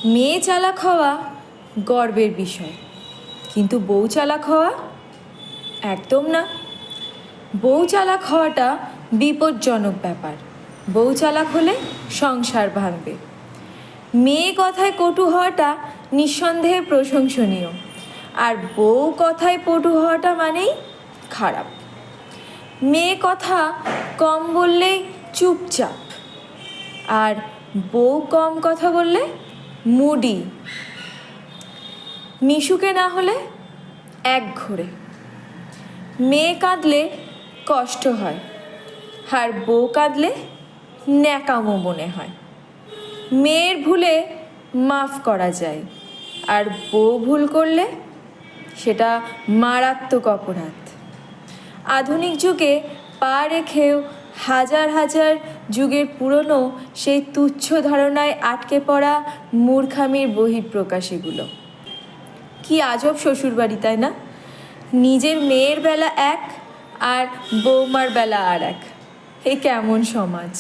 মেয়ে চালাক হওয়া গর্বের বিষয়, কিন্তু বউ চালাক হওয়া একদম না। বউ চালাক হওয়াটা বিপজ্জনক ব্যাপার। বউ চালাক হলে সংসার ভাঙবে। মেয়ে কথায় কটু হওয়াটা নিঃসন্দেহে প্রশংসনীয়, আর বউ কথায় পটু হওয়াটা মানেই খারাপ। মেয়ে কথা কম বললেই চুপচাপ, আর বউ কম কথা বললে মুডি। মিশুকে না হলে একঘরে। মেয়ে কাঁদলে কষ্ট হয়, আর বউ কাঁদলে ন্যাকামো মনে হয়। মেয়ের ভুলে মাফ করা যায়, আর বউ ভুল করলে সেটা মারাত্মক অপরাধ। আধুনিক যুগে পা রেখেও হাজার হাজার যুগের পুরনো সেই তুচ্ছ ধারণায় আটকে পড়া মূর্খামির বহিঃপ্রকাশ এগুলো। কি আজব শ্বশুরবাড়ি, তাই না? নিজের মেয়ের বেলা এক, আর বৌমার বেলা আর এক। এ কেমন সমাজ!